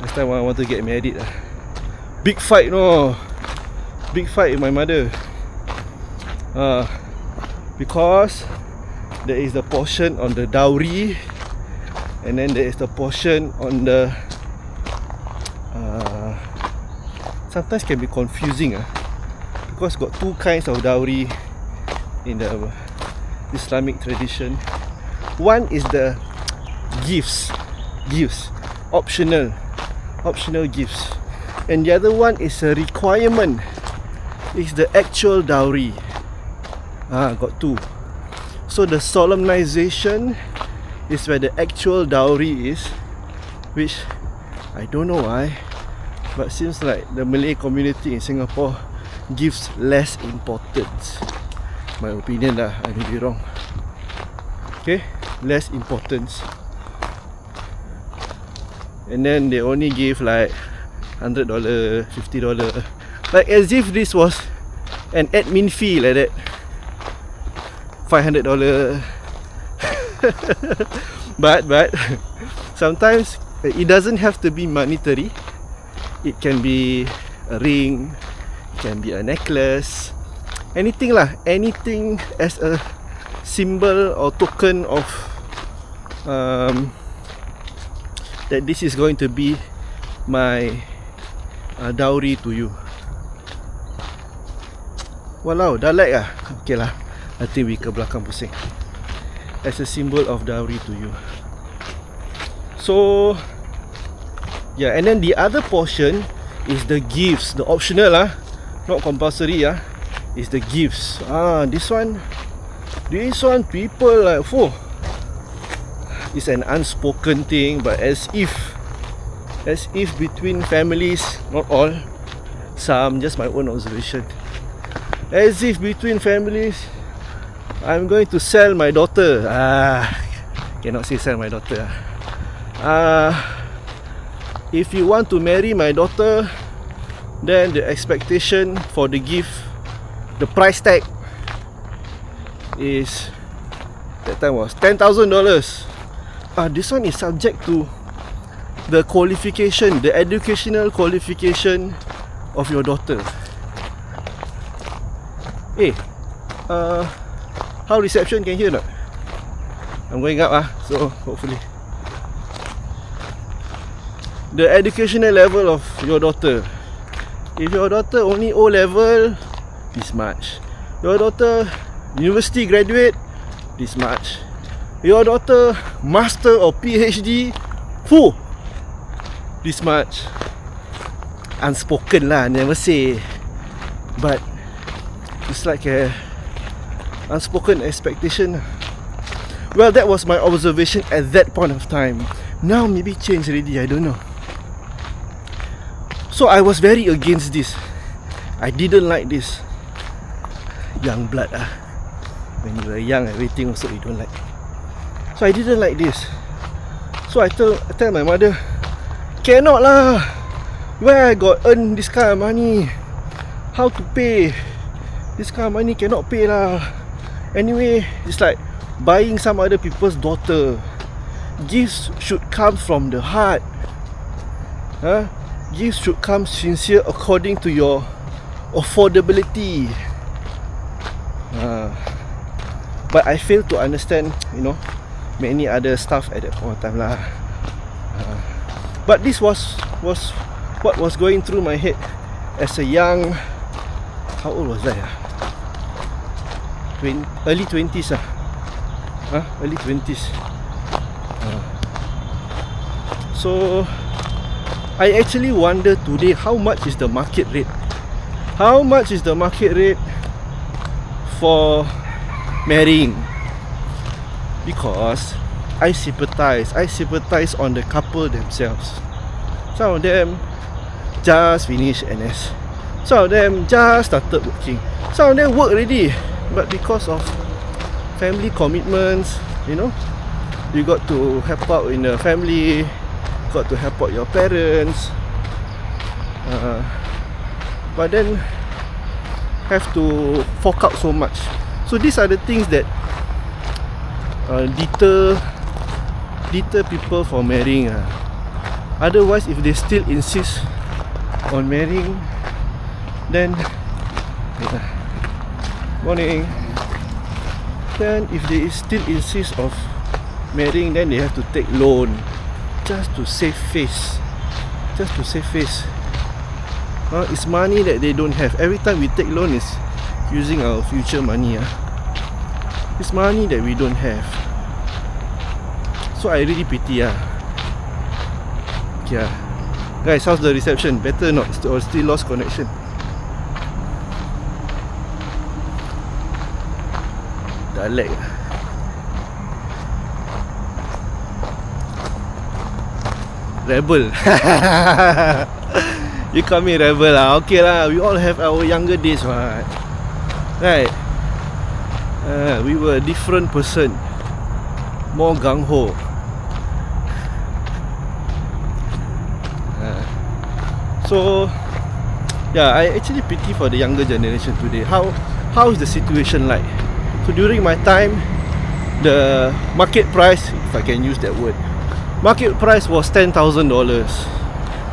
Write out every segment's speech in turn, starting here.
Next time I want to get married. Big fight, no. Big fight with my mother. Because there is the portion on the dowry, and then there is the portion on the sometimes can be confusing because got two kinds of dowry in the Islamic tradition. One is the gifts, optional gifts, and the other one is a requirement. It's the actual dowry. Got two. So the solemnization is where the actual dowry is, which I don't know why, but seems like the Malay community in Singapore gives less importance. My opinion lah, I may be wrong. Okay, less importance. And then they only give like $100, $50, like as if this was an admin fee like that. $500. but sometimes it doesn't have to be monetary. It can be a ring, it can be a necklace, anything lah, anything as a symbol or token of that this is going to be my dowry to you. Walau, dah like lah. Okay lah, I think we ke belakang pusing. As a symbol of dowry to you. So yeah, and then the other portion is the gifts, the optional not compulsory is the gifts. This one people like, it's an unspoken thing, but as if between families, not all, some, just my own observation, as if between families, I'm going to sell my daughter. Cannot say sell my daughter. If you want to marry my daughter, then the expectation for the gift, the price tag is, that time was $10,000. This one is subject to the qualification, the educational qualification of your daughter. How reception, can hear not? I'm going up so hopefully. The educational level of your daughter. If your daughter only O level, this much. Your daughter university graduate, this much. Your daughter master or PhD, this much. Unspoken lah, never say, but it's like a unspoken expectation. Well, that was my observation at that point of time. Now maybe changed already, I don't know. So I was very against this. I didn't like this. Young blood when you are young, everything also you don't like. So I didn't like this. So I tell my mother, cannot lah, where I got earn this kind of money, how to pay this kind of money, cannot pay lah. Anyway, it's like buying some other people's daughter. Gifts should come from the heart. Gifts should come sincere according to your affordability. But I fail to understand, many other stuff at that point of time lah. But this was what was going through my head as a young, how old was I? Early 20s early 20s. So I actually wonder today, how much is the market rate? How much is the market rate for marrying? Because I sympathize on the couple themselves. Some of them just finished NS, some of them just started working, some of them work already, but because of family commitments, you got to help out in the family, got to help out your parents, but then have to fork out so much. So these are the things that deter people from marrying. Otherwise, if they still insist on marrying, then morning. Then if they still insist of marrying, then they have to take loan just to save face. Just to save face. It's money that they don't have. Every time we take loan is using our future money. It's money that we don't have. So I really pity. Okay, guys, how's the reception? Better not? Or still lost connection? Dah lag. Rebel. You call me rebel lah. Okay lah, we all have our younger days, right? Right? We were a different person. More gung-ho. So yeah, I actually pity for the younger generation today. How is the situation like? So during my time, the market price, if I can use that word, market price was $10,000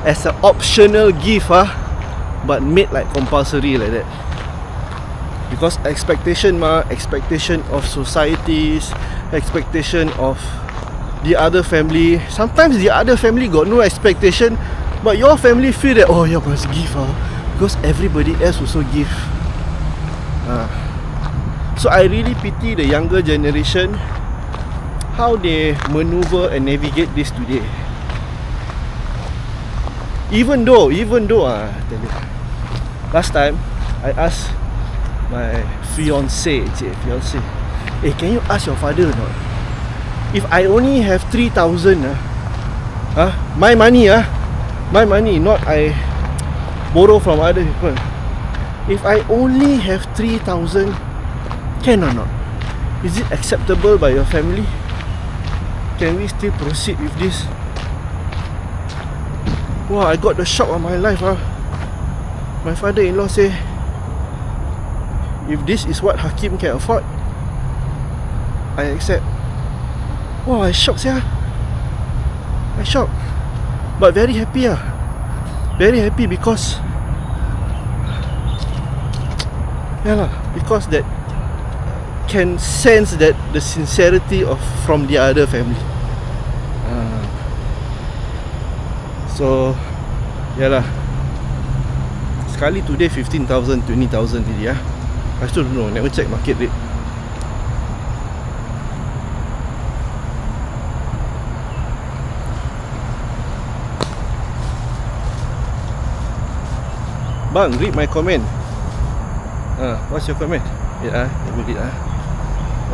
as an optional gift, but made like compulsory like that. Because expectation of societies, expectation of the other family. Sometimes the other family got no expectation, but your family feel that, oh, you must give, because everybody else also give. So I really pity the younger generation, how they maneuver and navigate this today. Even though I tell you, last time I asked my fiance, hey, can you ask your father or not? If I only have 3,000, my money, not I borrow from other people. If I only have 3,000, can or not? Is it acceptable by your family? Can we still proceed with this? Wow, I got the shock of my life. My father-in-law say, if this is what Hakim can afford, I accept. Wow, I shocked, I shocked. But very happy. Very happy because because that can sense that the sincerity from the other family. So sekali today 15,000, 20,000 really. I still don't know, never check market rate. Bang, read my comment. What's your comment? Wait, let me read.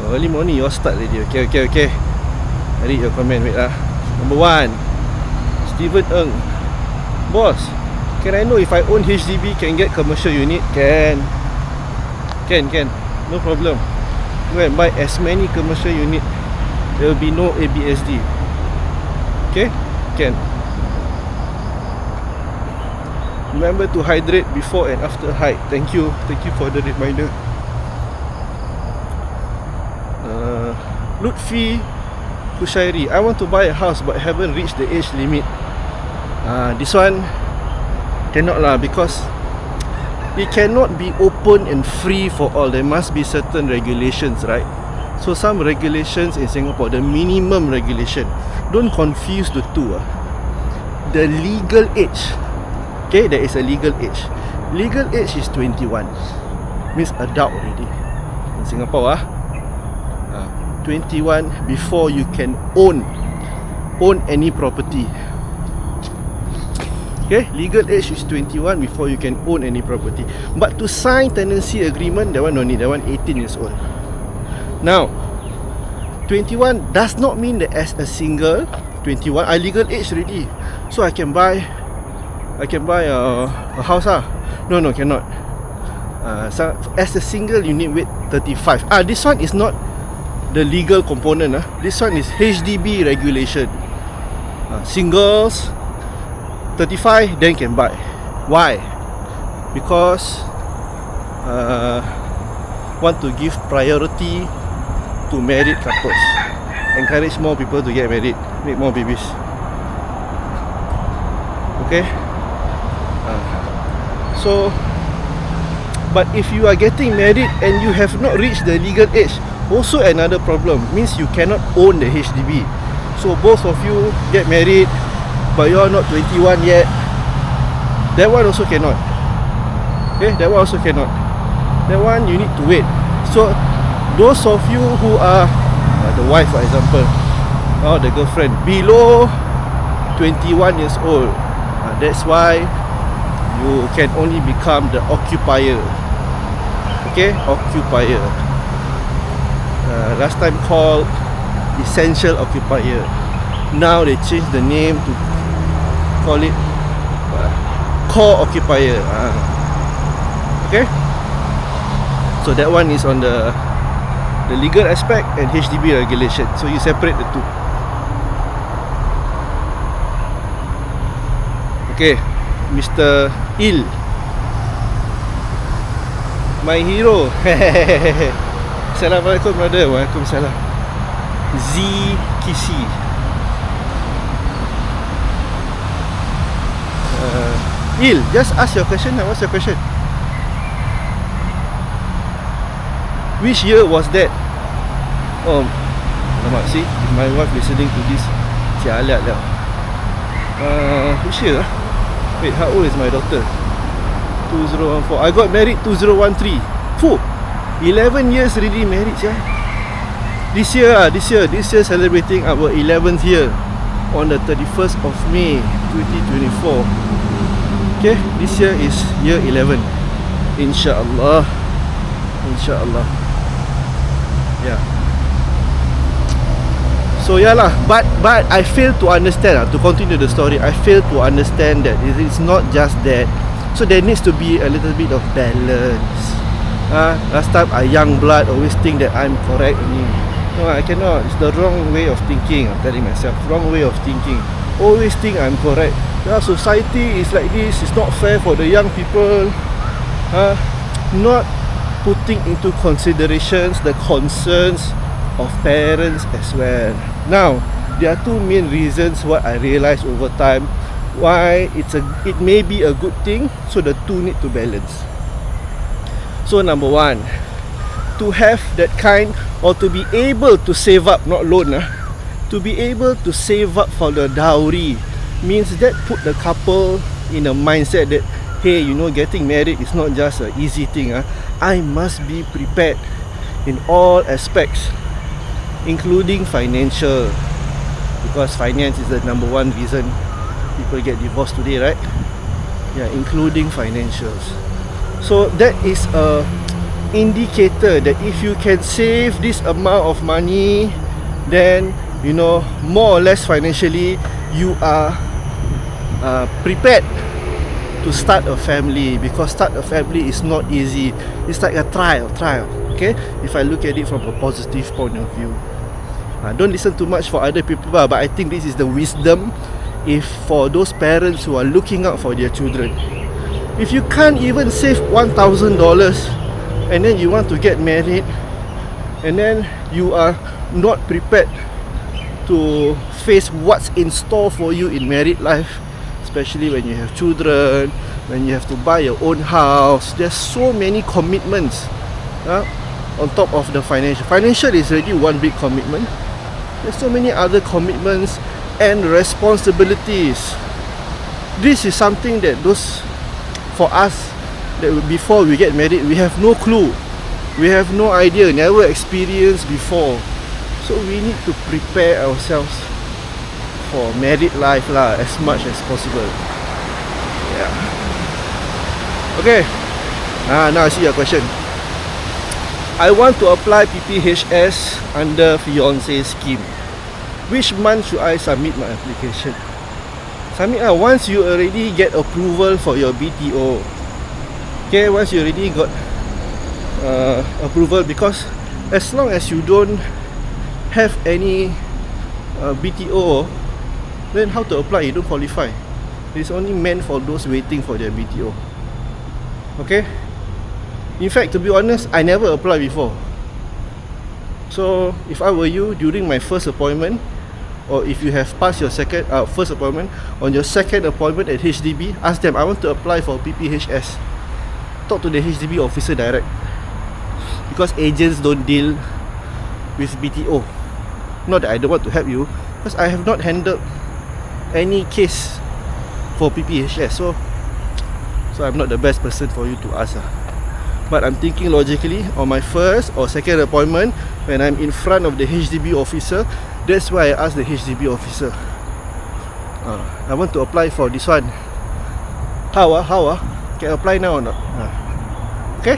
Early morning you all start already. Okay. I read your comment. Wait, Number 1, Steven Ng. Boss, can I know if I own HDB can get commercial unit? Can. No problem. Go and buy as many commercial unit. There will be no ABSD. Okay? Can. Remember to hydrate before and after hike. Thank you for the reminder. Lutfi Kushairi, I want to buy a house but haven't reached the age limit. This one cannot lah, because it cannot be open and free for all. There must be certain regulations, right? So some regulations in Singapore, the minimum regulation, don't confuse the two. The legal age, okay, there is a legal age. Legal age is 21, means adult already in Singapore. 21 before you can own any property. Okay, legal age is 21 before you can own any property. But to sign tenancy agreement, that one no need. That one 18 years old. Now, 21 does not mean that as a single 21 I legal age already, so I can buy a house. No, cannot. So as a single you need wait 35. This one is not the legal component. This one is HDB regulation. Singles 35 then can buy. Why? Because want to give priority to married couples, encourage more people to get married, make more babies. Okay. So, but if you are getting married and you have not reached the legal age, also another problem, means you cannot own the HDB. So both of you get married but you are not 21 yet, that one also cannot. Okay, that one also cannot. That one you need to wait. So those of you who are the wife, for example, or the girlfriend below 21 years old, that's why you can only become the occupier. Okay, occupier. Last time called essential occupier. Now they changed the name to call it core occupier. Okay, so that one is on the legal aspect and HDB regulation. So you separate the two. Okay, Mr. Il, my hero. Assalamualaikum brother. Waalaikumsalam. Z Kisi. Il, just ask your question now. What's your question? Which year was that? Oh, alamak, see, if my wife listening to this, cialat lah. Which year? Wait, how old is my daughter? 2014. I got married 2013. Fuh, 11 years already married, yeah. This year celebrating our 11th year on the 31st of May 2024. Okay, this year is year 11. InsyaAllah. InsyaAllah. Yeah. So yeah lah, but I fail to understand, to continue the story, I fail to understand that it's not just that. So there needs to be a little bit of balance. Last time I young blood always think that I'm correct only. No, I cannot. It's the wrong way of thinking. I'm telling myself, wrong way of thinking. Always think I'm correct. Yeah, society is like this. It's not fair for the young people. Not putting into considerations the concerns of parents as well. Now, there are two main reasons what I realized over time why it may be a good thing. So the two need to balance. So number one, to have that kind, or to be able to save up, not loan, to be able to save up for the dowry means that put the couple in a mindset that, hey, you know, getting married is not just an easy thing. I must be prepared in all aspects, including financial, because finance is the number one reason people get divorced today, right? Yeah, including financials. So that is a indicator that if you can save this amount of money, then you know, more or less financially, you are prepared to start a family, because start a family is not easy. It's like a trial. Okay, if I look at it from a positive point of view, don't listen too much for other people, but I think this is the wisdom if for those parents who are looking out for their children. If you can't even save $1,000 and then you want to get married, and then you are not prepared to face what's in store for you in married life, especially when you have children, when you have to buy your own house, there's so many commitments on top of the financial is already one big commitment. There's so many other commitments and responsibilities. This is something that for us, that before we get married, we have no clue, we have no idea, never experienced before. So we need to prepare ourselves for married life as much as possible. Yeah. Okay. Now I see your question. I want to apply PPHS under fiancé scheme. Which month should I submit my application? Submit once you already get approval for your BTO. Okay, once you already got approval, because as long as you don't have any BTO, then how to apply? You don't qualify. It's only meant for those waiting for their BTO. Okay. In fact, to be honest, I never applied before. So if I were you, during my first appointment, or if you have passed your first appointment, on your second appointment at HDB, ask them, I want to apply for PPHS. Talk to the HDB officer direct, because agents don't deal with BTO. Not that I don't want to help you, because I have not handled any case for PPHS, so I'm not the best person for you to ask. But I'm thinking logically, on my first or second appointment, when I'm in front of the HDB officer, that's why I ask the HDB officer, I want to apply for this one. How can I apply now or not? Okay?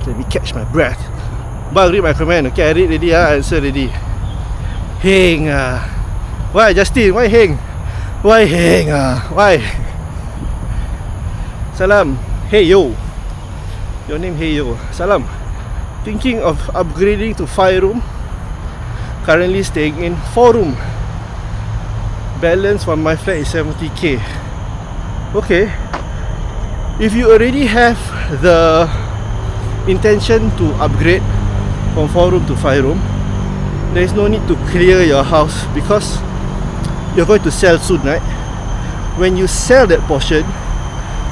Let me catch my breath. Bang, read my comment. Okay, I read already. I answer already. Heng Why Justin? Why heng? Why heng Why? Salam. Hey yo. Your name Hey yo. Salam. Thinking of upgrading to 5 room. Currently staying in 4 room. Balance from my flat is 70k. Okay. If you already have the intention to upgrade from 4 room to 5 room, there is no need to clear your house, because you're going to sell soon, right? When you sell that portion,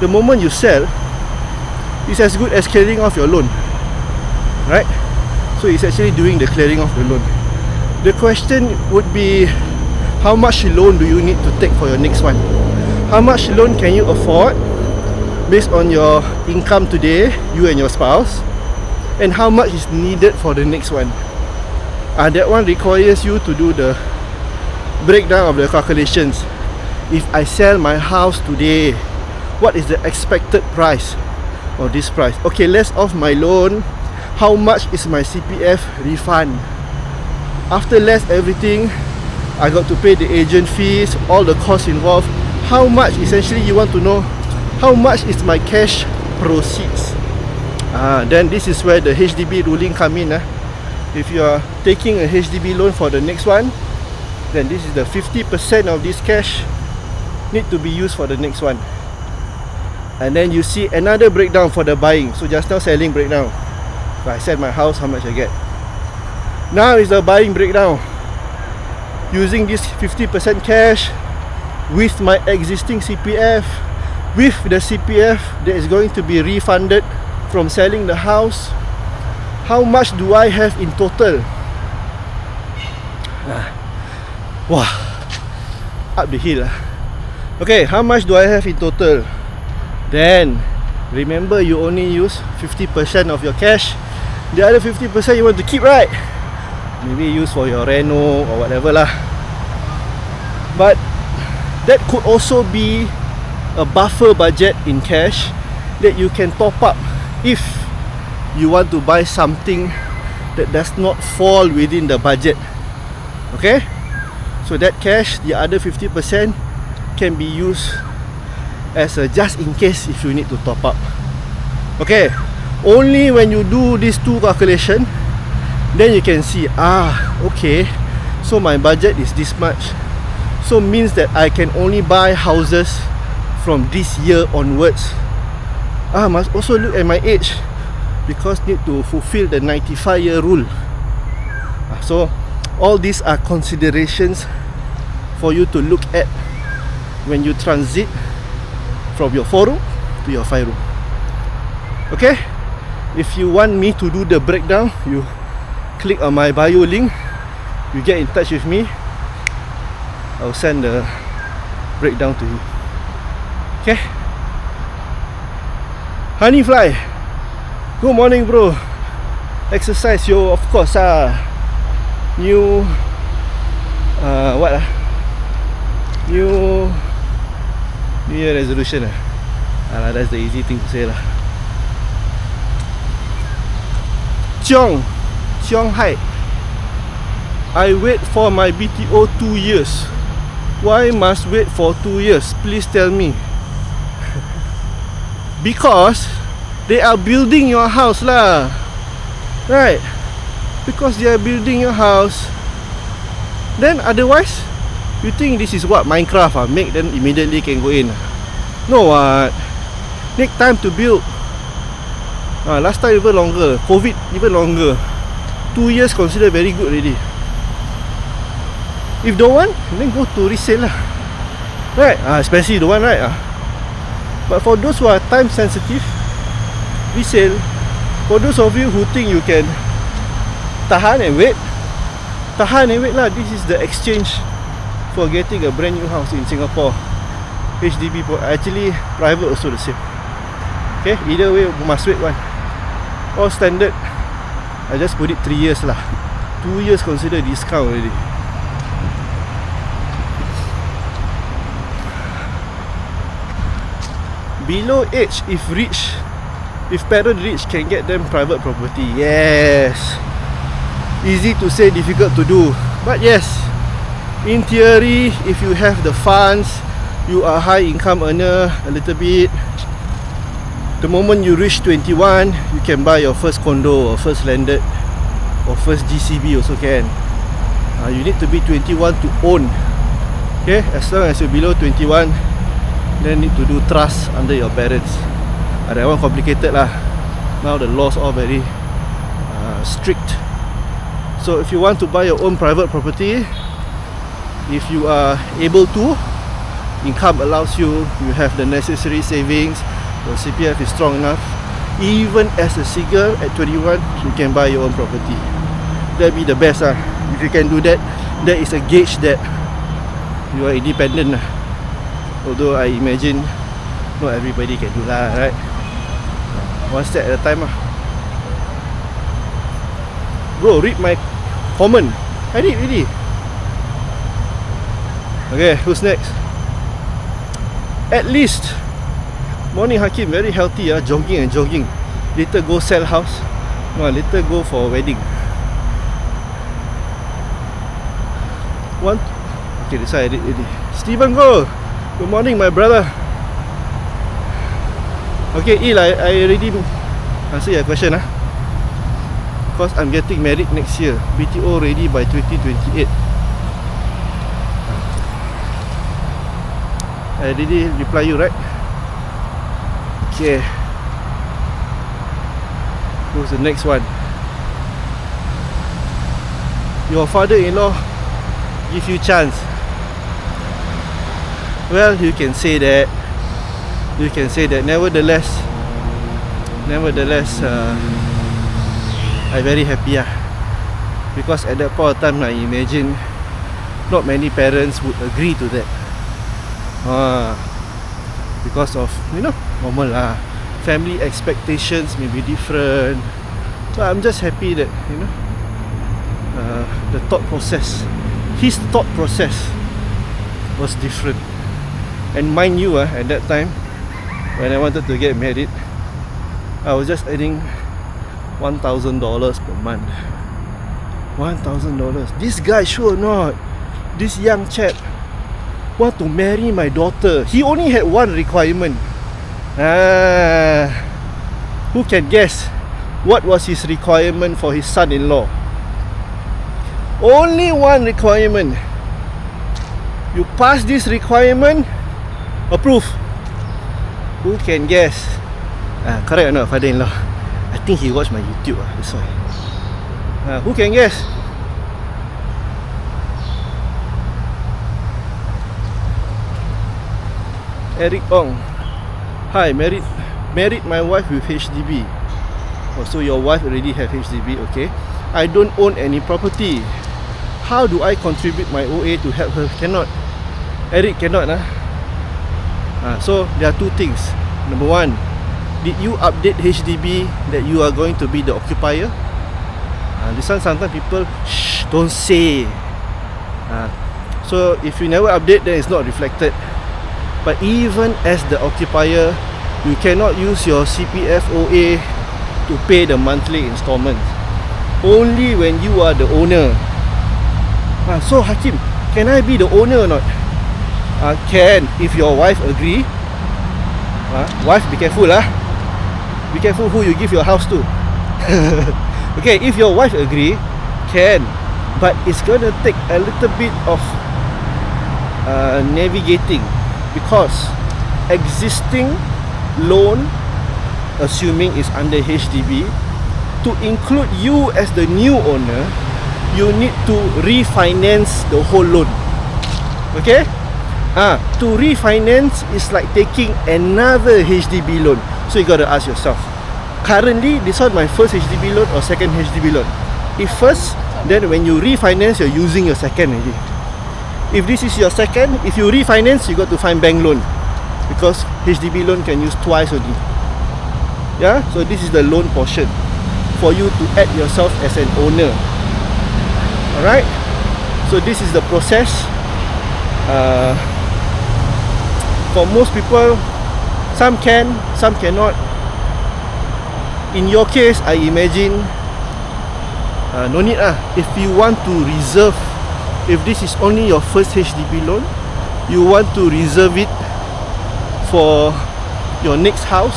the moment you sell, it's as good as clearing off your loan, right? So it's actually doing the clearing of the loan. The question would be, how much loan do you need to take for your next one? How much loan can you afford based on your income today, you and your spouse, and how much is needed for the next one? That one requires you to do the breakdown of the calculations. If I sell my house today, what is the expected price of this price? Okay, less off my loan, how much is my CPF refund? After less everything, I got to pay the agent fees, all the costs involved. How much, essentially you want to know, how much is my cash proceeds? Then this is where the HDB ruling come in. If you are taking a HDB loan for the next one, then this is the 50% of this cash need to be used for the next one. And then you see another breakdown for the buying. So just now selling breakdown. If I sell my house, how much I get? Now is the buying breakdown. Using this 50% cash with my existing CPF, with the CPF that is going to be refunded from selling the house, how much do I have in total? Wow, up the hill. Okay, how much do I have in total? Then remember, you only use 50% of your cash. The other 50% you want to keep, right? Maybe use for your reno or whatever lah. But that could also be a buffer budget in cash that you can top up if you want to buy something that does not fall within the budget. Okay? So that cash, the other 50%, can be used as a just in case if you need to top up. Okay? Only when you do these two calculations, then you can see, okay, so my budget is this much. So means that I can only buy houses from this year onwards. Must also look at my age, because need to fulfill the 95-year rule. So all these are considerations for you to look at when you transit from your 4 room to your 5 room. Okay? If you want me to do the breakdown, you click on my bio link, you get in touch with me, I'll send the breakdown to you. Okay? Honeyfly, good morning bro. Exercise yo, of course New New Year resolution that's the easy thing to say lah. Chiong Hai, I wait for my BTO 2 years. Why must wait for 2 years? Please tell me. Because they are building your house lah, right? Because they are building your house. Then otherwise, you think this is what Minecraft make, then immediately can go in? No what? Need time to build. Last time even longer. COVID even longer. 2 years considered very good already. If don't want, then go to resale lah. Right? Especially the one, right? But for those who are time sensitive, resale. For those of you who think you can tahan and wait lah. This is the exchange for getting a brand new house in Singapore. HDB, actually private also the same. Okay, either way must wait one. All standard. I just put it 3 years lah. 2 years consider discount already. Below age, if parent rich, can get them private property. Yes. Easy to say, difficult to do. But yes, in theory, if you have the funds, you are high income earner a little bit, the moment you reach 21, you can buy your first condo or first landed or first GCB also can. You need to be 21 to own. Okay, as long as you're below 21, then need to do trust under your parents. That one complicated lah. Now the laws all very strict. So if you want to buy your own private property, if you are able to, income allows you, you have the necessary savings, your CPF is strong enough, even as a single at 21, you can buy your own property. That'd be the best lah. If you can do that, that is a gauge that you are independent lah. Although I imagine not everybody can do that, right? One step at a time lah. Bro, read my comment. I read already. Okay, who's next? At least. Morning Hakim, very healthy jogging and jogging. Later go sell house. No, later go for wedding. One. Okay, this I read already. Steven go. Good morning, my brother. Okay, Il, I already answer your question because I'm getting married next year. BTO ready by 2028. I already reply you, right? Okay. Who's the next one? Your father-in-law give you chance. Well, you can say that. Nevertheless, I'm very happy because at that point of time, I imagine not many parents would agree to that. Because of, normal lah. Family expectations may be different. So I'm just happy that, the thought process, his thought process was different. And mind you, at that time, when I wanted to get married, I was just earning $1,000 per month. $1,000. This guy, sure not, this young chap want to marry my daughter. He only had one requirement. Who can guess what was his requirement for his son-in-law? Only one requirement. You pass this requirement, approve. Who can guess? Correct or not, father-in-law? I think he watched my YouTube, that's why. Who can guess? Eric Ong. Hi, married my wife with HDB. Oh, so your wife already have HDB, okay. I don't own any property. How do I contribute my OA to help her? Cannot. Eric cannot. So there are two things. Number one, did you update HDB that you are going to be the occupier? This one sometimes people don't say. So if you never update, then it's not reflected. But even as the occupier, you cannot use your CPF OA to pay the monthly installments. Only when you are the owner. So Hakim, can I be the owner or not? Can, if your wife agree. Wife, be careful Be careful who you give your house to. Okay, if your wife agree, can. But it's gonna take a little bit of navigating, because existing loan, assuming it's under HDB, to include you as the new owner, you need to refinance the whole loan. Okay? To refinance is like taking another HDB loan. So you gotta ask yourself, currently this one my first HDB loan or second HDB loan? If first, then when you refinance, you're using your second already. If this is your second, if you refinance, you got to find bank loan, because HDB loan can use twice only. Yeah, so this is the loan portion for you to add yourself as an owner. Alright, so this is the process. For most people, some can, some cannot. In your case, I imagine no need lah. If you want to reserve, if this is only your first HDB loan, you want to reserve it for your next house,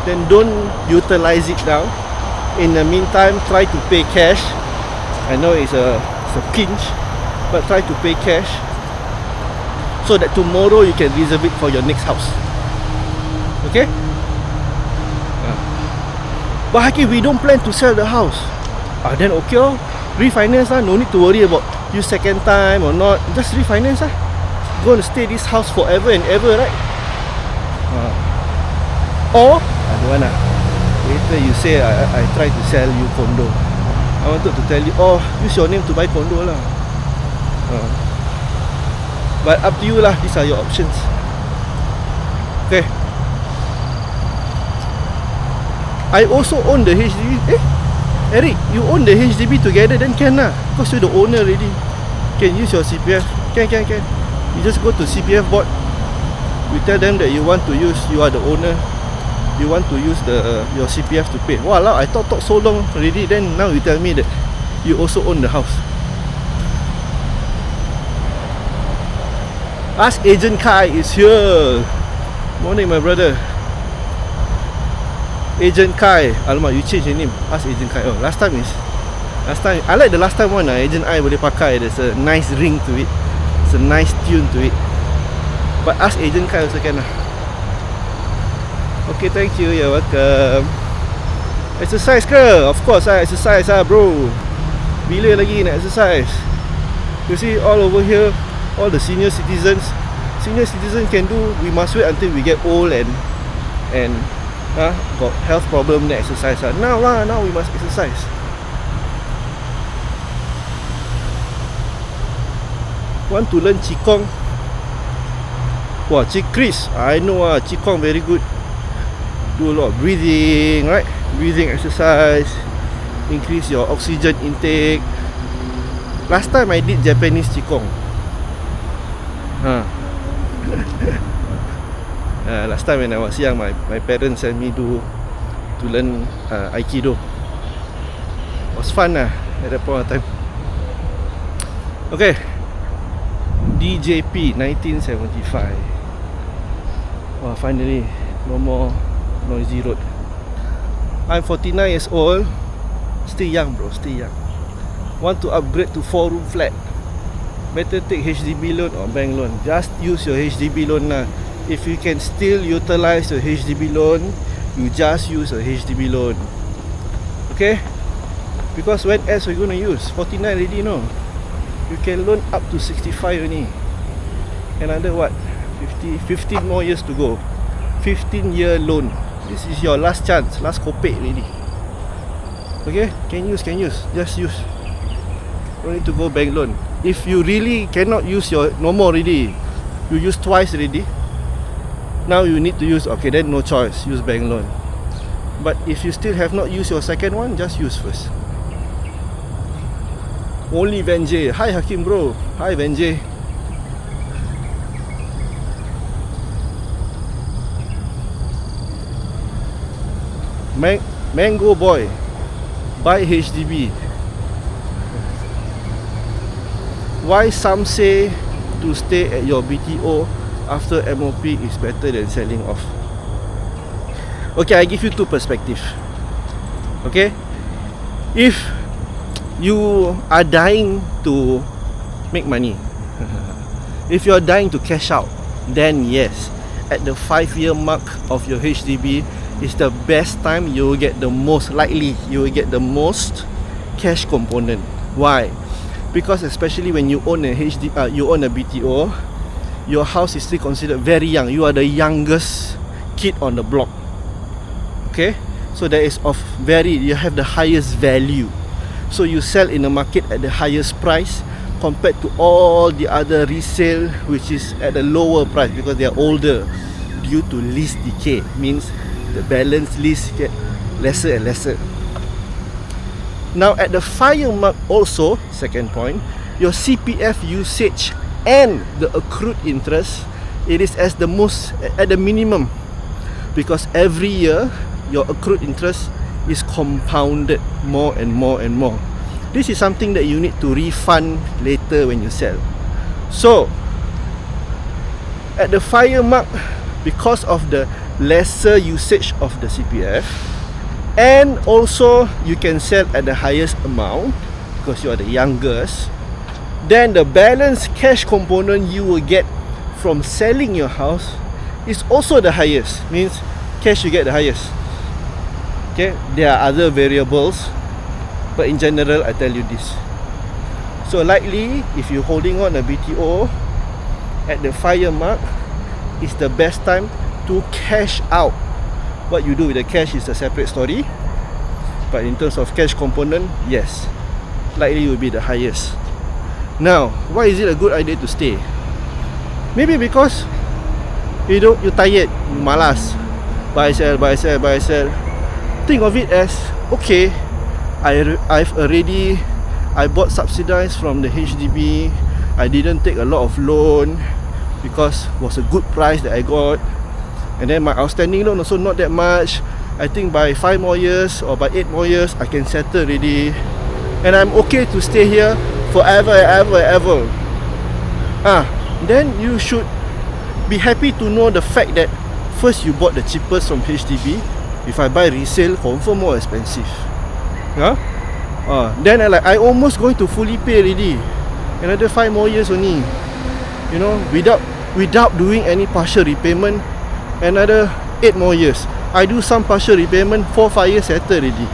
then don't utilize it now. In the meantime, try to pay cash. I know it's a pinch, but try to pay cash so that tomorrow you can reserve it for your next house. Okay? But Hakim, we don't plan to sell the house. Then okay oh, refinance lah. No need to worry about you second time or not. Just refinance lah. Gonna stay this house forever and ever, right? Or I don't want lah. Later you say I try to sell you condo. I wanted to tell you, oh, use your name to buy condo lah. But up to you lah. These are your options. Okay. I also own the HDB. Eric, you own the HDB together, then can lah. Because you're the owner already. Can use your CPF. Can. You just go to CPF board. You tell them that you want to use, you are the owner, you want to use your CPF to pay. Wow, I talk so long already. Then now you tell me that you also own the house. Ask Agent Kai is here. Morning, my brother. Agent Kai. Alamak, you change your name. Ask Agent Kai. Oh, last time I like the last time one. Agent I boleh pakai. There's a nice ring to it. It's a nice tune to it. But ask Agent Kai also can lah. Okay, thank you. You're welcome. Exercise ke? Of course I exercise lah, bro. Bila lagi nak exercise? You see all over here, all the senior citizens can do. We must wait until we get old and got health problem, then exercise lah. Now we must exercise. Want to learn Qigong? Wah, Qi Chris, I know Qigong very good. Do a lot of breathing, right? Breathing exercise, increase your oxygen intake. Last time I did Japanese Qigong. Last time when I was young, my parents sent me to learn Aikido. It was fun at that point of time. Okay, DJP 1975. Wow, finally no more noisy road. I'm 49 years old. Still young, bro, still young. Want to upgrade to 4-room flat. Better take HDB loan or bank loan. Just use your HDB loan lah. If you can still utilize your HDB loan, you just use a HDB loan. Okay? Because when else we're gonna use? 49 already, no? You can loan up to 65 only. Another what? 15 more years to go. 15-year loan. This is your last chance, last kopek already. Okay? Can use. Just use. Don't need to go bank loan. If you really cannot use your, no more already, you use twice already, now you need to use, okay, then no choice, use bank loan. But if you still have not used your second one, just use first. Only Venjay. Hi Hakim bro. Hi Venjay. Mango boy, buy HDB. Why some say to stay at your BTO after MOP is better than selling off? Okay, I give you two perspectives. Okay, if you are dying to make money, if you are dying to cash out, then yes, at the 5-year mark of your HDB is the best time you will get the most likely, you will get the most cash component. Why? Because especially when you own a you own a BTO, your house is still considered very young. You are the youngest kid on the block. Okay, so that is you have the highest value. So you sell in the market at the highest price compared to all the other resale, which is at a lower price because they are older due to lease decay. Means the balance lease get lesser and lesser. Now at the 5-year mark also, second point, your CPF usage and the accrued interest, it is at the minimum, because every year your accrued interest is compounded more and more and more. This is something that you need to refund later when you sell. So at the 5-year mark, because of the lesser usage of the CPF, and also you can sell at the highest amount because you are the youngest, then the balance cash component you will get from selling your house is also the highest. Means cash you get the highest. Okay, there are other variables, but in general I tell you this. So likely if you're holding on a BTO at the 5-year mark, is the best time to cash out. What you do with the cash is a separate story, but in terms of cash component, yes, likely will be the highest. Now, why is it a good idea to stay? Maybe because you're tired, you malas, buy sell. Think of it as, okay, I bought subsidized from the HDB. I didn't take a lot of loan because it was a good price that I got. And then my outstanding loan also not that much. I think by 5 more years or by 8 more years I can settle already, and I'm okay to stay here forever. Then you should be happy to know the fact that first you bought the cheapest from HDB. If I buy resale, confirm more expensive. Then I almost going to fully pay already. Another 5 more years only. You know, without doing any partial repayment, another 8 more years. I do some partial repayment, 4-5 years settle already.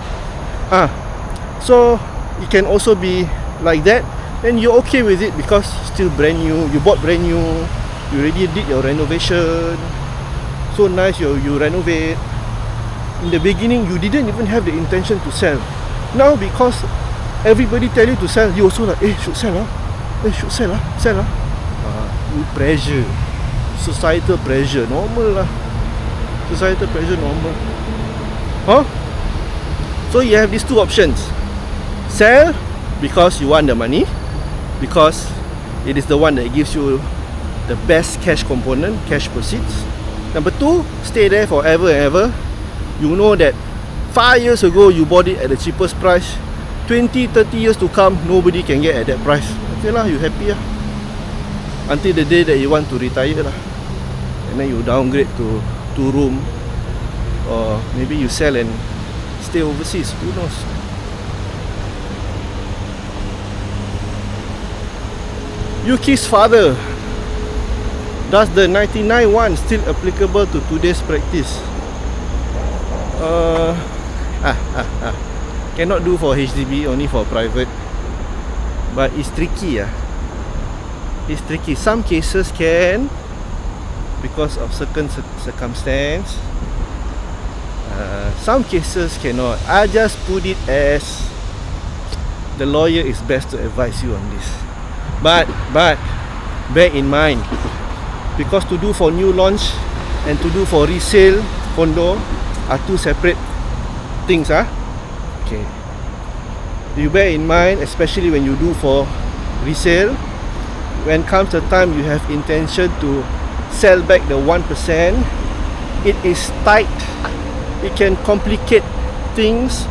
So it can also be like that. Then you're okay with it because still brand new. You bought brand new. You already did your renovation. So nice, you renovate. In the beginning you didn't even have the intention to sell. Now because everybody tell you to sell, you also like, should sell sell. You pressure, societal pressure, normal lah. Societal pressure normal. So you have these two options. Sell because you want the money, because it is the one that gives you the best cash component, cash proceeds. Number 2, stay there forever and ever. You know that 5 years ago you bought it at the cheapest price. 20-30 years to come, nobody can get at that price. Okay lah, you happy lah, until the day that you want to retire lah. And then you downgrade to 2-room, or maybe you sell and stay overseas, who knows. Yuki's father, does the 99 still applicable to today's practice? Cannot do for HDB, only for private. But it's tricky. It's tricky. Some cases can, because of certain circumstance. Some cases cannot. I just put it as the lawyer is best to advise you on this. But bear in mind, because to do for new launch and to do for resale condo are two separate things. Okay, you bear in mind, especially when you do for resale, when comes the time you have intention to sell back the 1%, it is tight. It can complicate things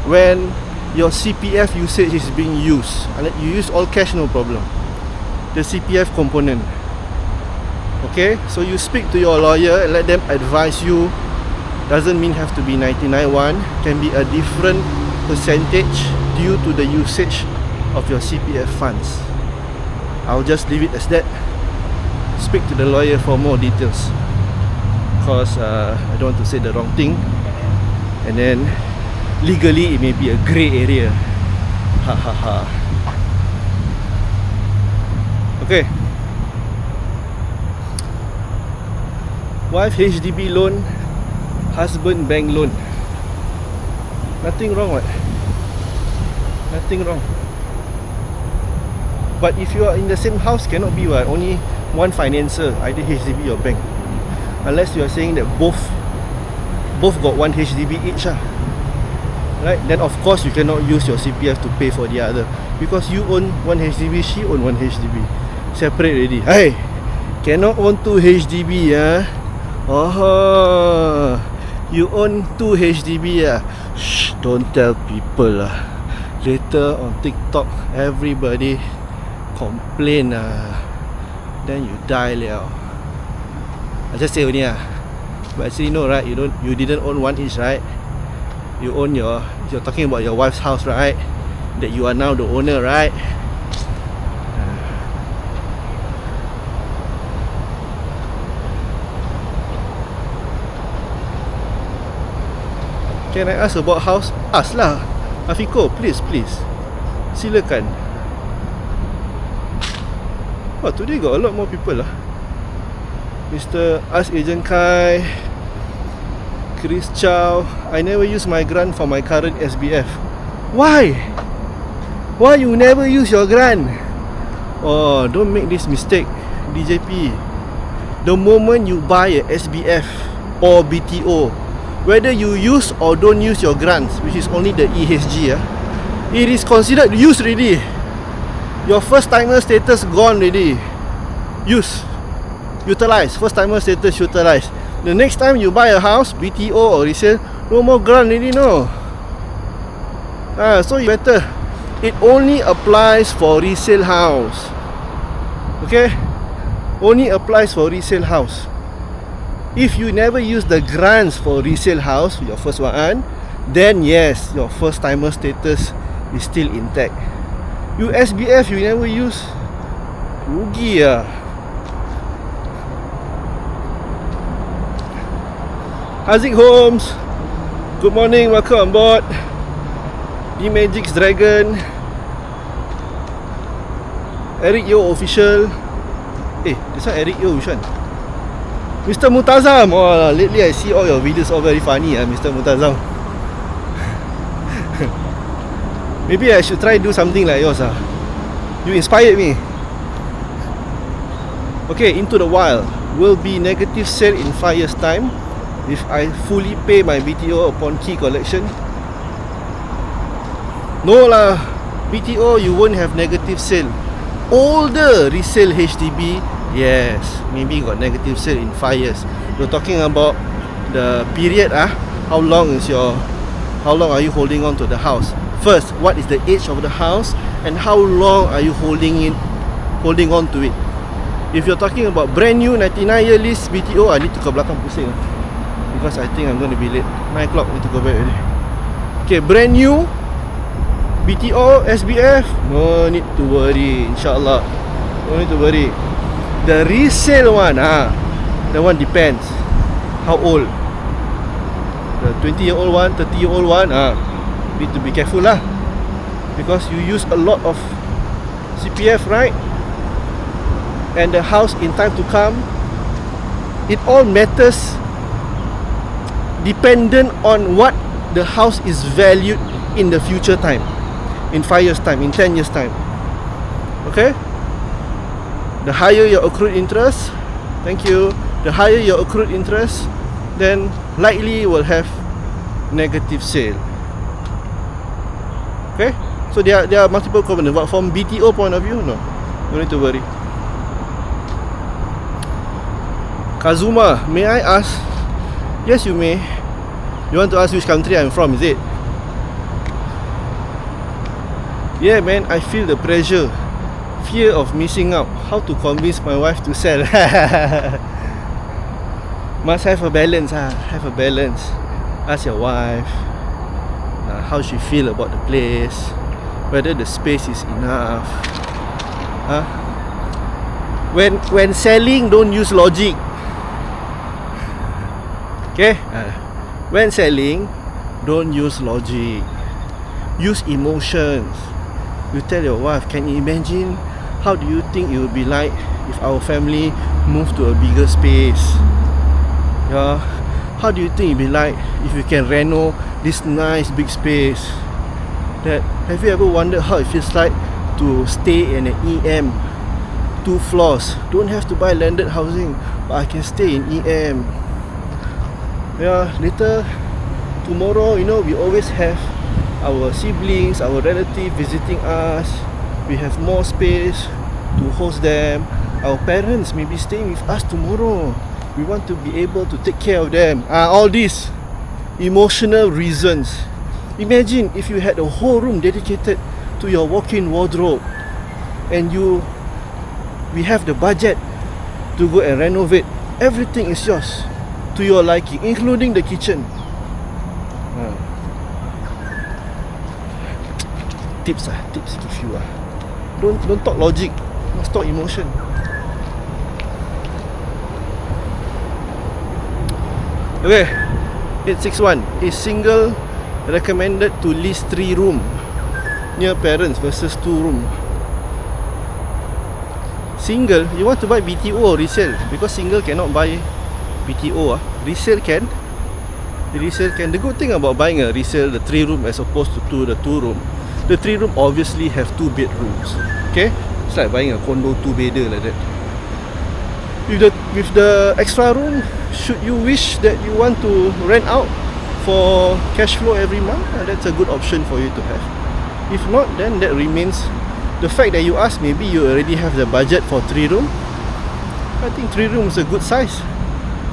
when your CPF usage is being used. You use all cash, no problem. The CPF component. Okay, so you speak to your lawyer and let them advise you. Doesn't mean have to be 99.1, can be a different percentage due to the usage of your CPF funds. I'll just leave it as that. Speak to the lawyer for more details. because I don't want to say the wrong thing, and then legally it may be a grey area. Ha ha ha. Okay. Wife HDB loan, husband bank loan. Nothing wrong, what? Nothing wrong. But if you are in the same house, cannot be what? Only one financer, either HDB or bank. Unless you are saying that both got one HDB each, right? Then of course you cannot use your CPF to pay for the other, because you own one HDB, she own one HDB. Separate already. Hey, cannot own two HDB, Oh, you own two HDB, Shh, don't tell people, Later on TikTok, everybody complain, then you die liao. I just say only, but actually no, right? You didn't own one each, right? You own you're talking about your wife's house, right? That you are now the owner, right? Can I ask about house? Ask lah, Afiko, please. Silakan. Oh, today got a lot more people lah. Mr. Ask Agent Kai, Chris Chow. I never use my grant for my current SBF. Why? Why you never use your grant? Oh, don't make this mistake, DJP. The moment you buy a SBF or BTO, whether you use or don't use your grants, which is only the EHG, it is considered used already. Your first timer status gone already. Utilize. First timer status utilized. The next time you buy a house, BTO or resale, no more grant already, no. So you better. It only applies for resale house. Okay? Only applies for resale house. If you never use the grants for resale house, your first one, then yes, your first timer status is still intact. You SBF you never use, rugi Hazik Holmes, good morning, welcome on board. The Magic's Dragon, Eric Yo official. This one Eric Yo, which one? Mr. Mutazam. Oh, lately I see all your videos all very funny, Mr. Mutazam. Maybe I should try do something like yours. You inspired me. Okay, Into the Wild will be negative sale in 5 years time if I fully pay my BTO upon key collection. No lah, BTO you won't have negative sale. Older resale HDB, yes, maybe got negative sale in 5 years. You're talking about the period, how long are you holding on to the house? First, what is the age of the house, and how long are you holding on to it? If you're talking about brand new 99-year lease BTO, I need to ke belakang pusing, because I think I'm going to be late. 9 o'clock, need to go back already. Okay, brand new BTO, SBF, no need to worry, inshallah. No need to worry. The resale one, that one depends how old. The 20-year-old one, 30-year-old one, need to be careful lah, because you use a lot of CPF, right? And the house in time to come, it all matters dependent on what the house is valued in the future time, in 5 years time, in 10 years time. Okay? The higher your accrued interest, thank you, the higher your accrued interest, then likely will have negative sale. Okay? So there are multiple components, but from BTO point of view, no need to worry. Kazuma, may I ask? Yes, you may. You want to ask which country I'm from, is it? Yeah, man, I feel the pressure, fear of missing out. How to convince my wife to sell? Must have a balance, have a balance. Ask your wife how she feel about the place, whether the space is enough. When selling, don't use logic. Okay, when selling, don't use logic, use emotions. You tell your wife, can you imagine how do you think it would be like if our family moved to a bigger space? Yeah, how do you think it would be like if we can reno this nice big space? That, have you ever wondered how it feels like to stay in an EM, 2 floors? Don't have to buy landed housing, but I can stay in EM. Yeah, later tomorrow, you know, we always have our siblings, our relatives visiting us. We have more space to host them. Our parents may be staying with us tomorrow. We want to be able to take care of them. All these emotional reasons. Imagine if you had a whole room dedicated to your walk-in wardrobe, and we have the budget to go and renovate. Everything is yours to your liking, including the kitchen. Tips give you. Don't talk logic, must talk emotion. Okay, 861. Is single recommended to lease 3 room near parents versus 2 room? Single, you want to buy BTO or resale? Because single cannot buy BTO. Resale can. Resale can. The good thing about buying a resale, the 3 room as opposed to the 2 room, the 3 room obviously have 2 bedrooms. Okay, it's like buying a condo 2 bedder like that. With the extra room, should you wish that you want to rent out for cash flow every month, that's a good option for you to have. If not, then that remains. The fact that you ask, maybe you already have the budget for 3 room. I think 3 room is a good size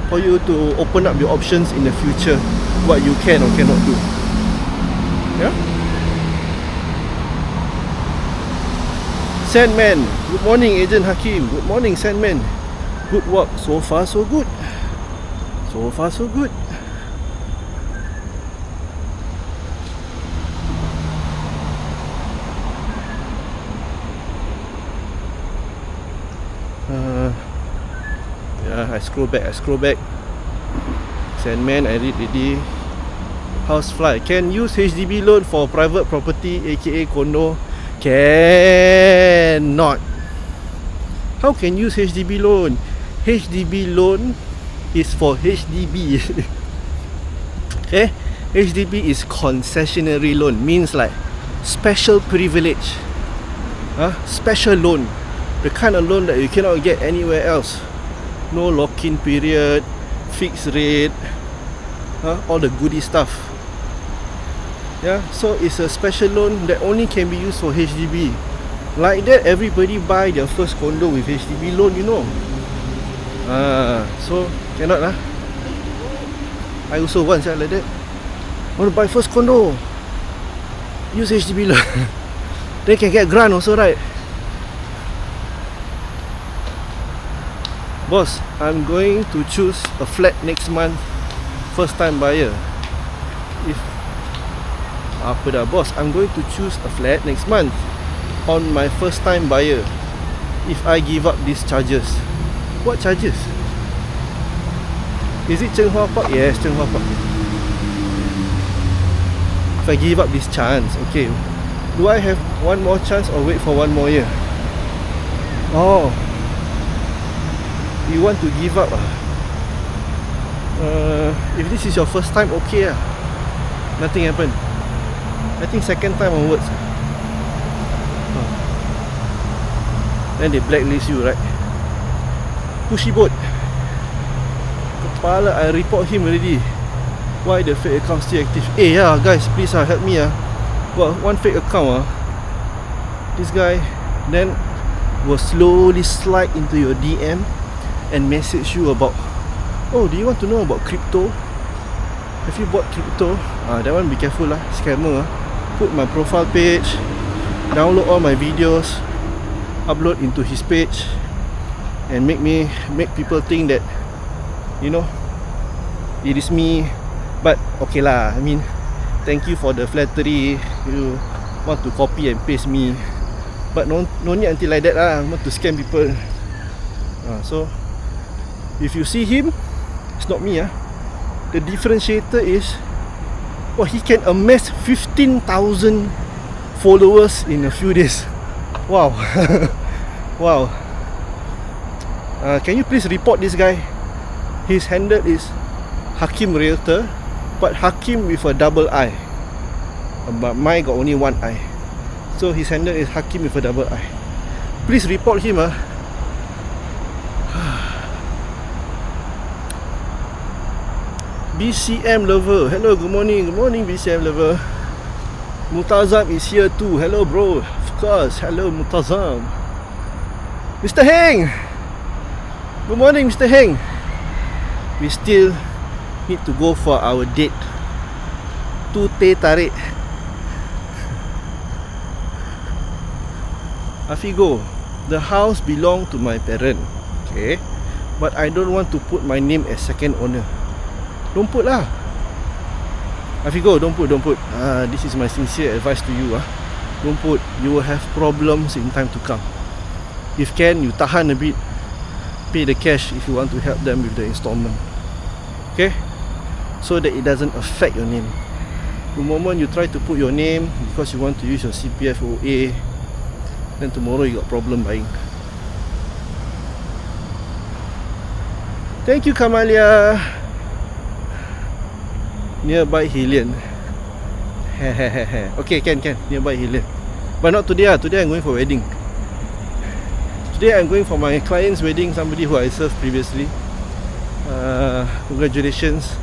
for you to open up your options in the future, what you can or cannot do. Yeah. Sandman, good morning, Agent Hakim. Good morning, Sandman. Good work. So far so good. So far so good. Yeah, I scroll back. Sandman, I read already. Housefly, can use HDB loan for private property, aka condo? Cannot. How can use HDB loan? HDB loan is for HDB. Okay, HDB is concessionary loan, means like special privilege, special loan, the kind of loan that you cannot get anywhere else. No lock-in period, fixed rate, all the goodie stuff. Yeah, so it's a special loan that only can be used for HDB. Like that, everybody buy their first condo with HDB loan, you know. So cannot lah. I also want like that. Want to buy first condo, use HDB loan. They can get grant also, right? Boss, I'm going to choose a flat next month. First time buyer. If apa dah, boss, I'm going to choose a flat next month on my first time buyer. If I give up these charges. What charges? Is it Chenghua Park? Yes, Chenghua Park. If I give up this chance, okay, do I have one more chance or wait for 1 more year? Oh, you want to give up? If this is your first time, okay lah, nothing happened. I think second time onwards, then they blacklist you, right? Pushy boat. Kepala, I report him already. Why the fake account still active? Yeah guys, please help me. Got one fake account. This guy then will slowly slide into your DM and message you about, oh, do you want to know about crypto? Have you bought crypto? That one be careful lah, scammer. Put my profile page, download all my videos, upload into his page, and make people think that, you know, it is me. But okay lah, I mean, thank you for the flattery. You want to copy and paste me, but no need until like that lah. Want to scam people. So if you see him, it's not me. the differentiator is, well, he can amass 15,000 followers in a few days. Wow. Wow. Can you please report this guy? His handle is Hakim Realtor, but Hakim with a double I. But mine got only one I. So his handle is Hakim with a double I. Please report him. BCM lover, hello, good morning BCM lover. Mutazam is here too, hello bro, of course, hello Mutazam. Mr. Heng, good morning Mr. Heng. We still need to go for our date, tu teh tarik. Afigo, the house belong to my parent, okay, but I don't want to put my name as second owner. Don't put lah, Afigo, don't put. This is my sincere advice to you. Don't put. You will have problems in time to come. If can, you tahan a bit, pay the cash if you want to help them with the installment. Okay, so that it doesn't affect your name. The moment you try to put your name because you want to use your CPF OA, then tomorrow you got problem buying. Thank you Kamalia. Nearby Hillian. Okay, can nearby Hillian, but not today. Today I'm going for wedding. Today I'm going for my client's wedding, somebody who I served previously. Congratulations,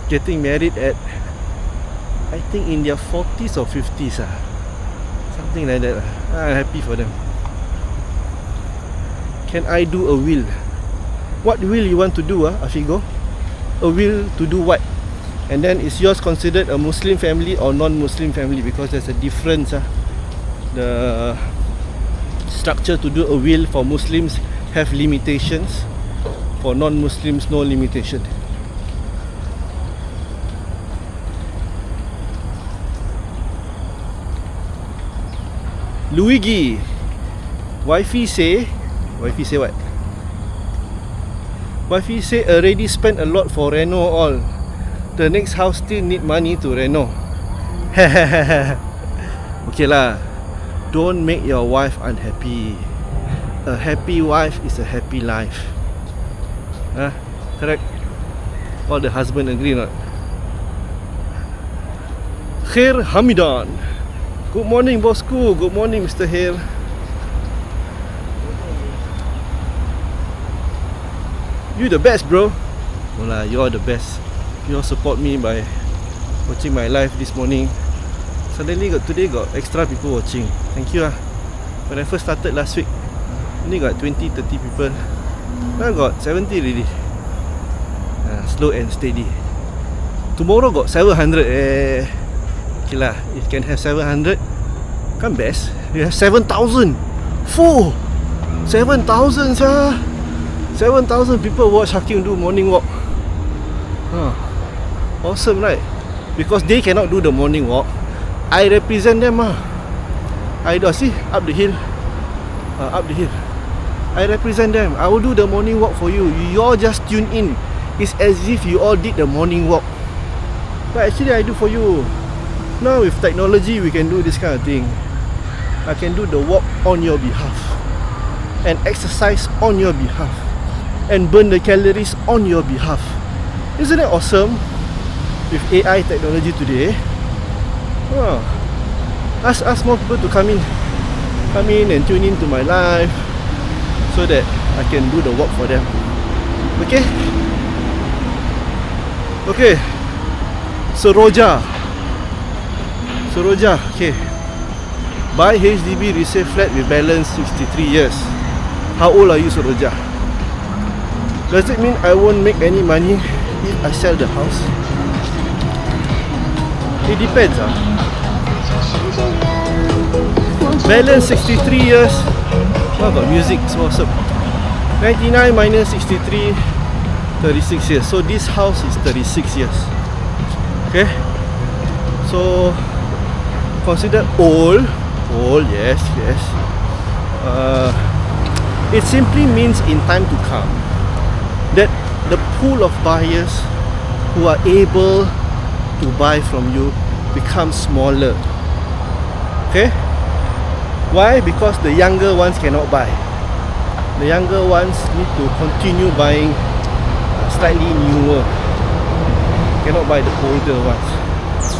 getting married at, I think in their 40s or 50s, something like that. I'm happy for them. Can I do a will? What will you want to do, Afigo? A will to do what? And then is yours considered a Muslim family or non-Muslim family? Because there's a difference. The structure to do a will for Muslims have limitations. For non-Muslims, no limitation. Luigi, wifey say what? Wifey say already spent a lot for reno all. The next house still need money to reno. Okay lah, don't make your wife unhappy. A happy wife is a happy life. Correct? All the husband agree not? Khair Hamidan, good morning bosku. Good morning Mr. Khair. You the best bro. No lah, you are the best. You all support me by watching my live this morning. Suddenly today got extra people watching. Thank you. When I first started last week, only got 20-30 people. Now got 70 already. Slow and steady. Tomorrow got 700. Okay lah, if can have 700, kan best. We have 7,000. Full 7,000 sah. 7,000 people watch Hakim do morning walk. Awesome, right? Because they cannot do the morning walk, I represent them. I do see up the hill. I represent them. I will do the morning walk for you. You all just tune in. It's as if you all did the morning walk, but actually I do for you. Now with technology we can do this kind of thing. I can do the walk on your behalf and exercise on your behalf and burn the calories on your behalf. Isn't it awesome? With AI technology today, ask more people to come in and tune in to my live so that I can do the work for them. Okay. Soroja, okay. Buy HDB resale flat with balance 63 years. How old are you, Soroja? Does it mean I won't make any money if I sell the house? It depends. Balance 63 years. Got music, so awesome. 99 minus 63, 36 years. So this house is 36 years. Okay. So considered old. Yes. It simply means in time to come that the pool of buyers who are able to buy from you become smaller. Okay? Why? Because the younger ones cannot buy. The younger ones need to continue buying slightly newer. Cannot buy the older ones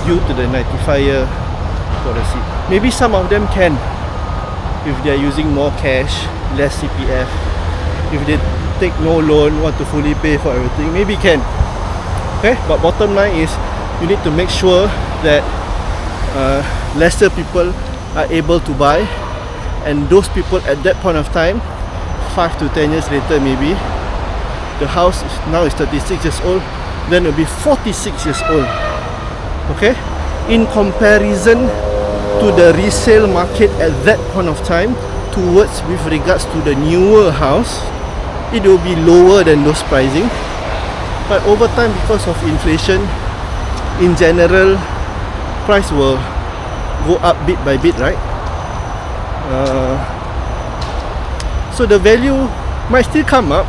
due to the 95-year policy. Maybe some of them can, if they are using more cash, less CPF. If they take no loan, want to fully pay for everything, maybe can. Okay, but bottom line is you need to make sure that lesser people are able to buy, and those people at that point of time, 5 to 10 years later maybe, the house now is 36 years old, then it will be 46 years old. Okay, in comparison to the resale market at that point of time, towards with regards to the newer house, it will be lower than those pricing. But over time, because of inflation, in general, price will go up bit by bit, right? So the value might still come up,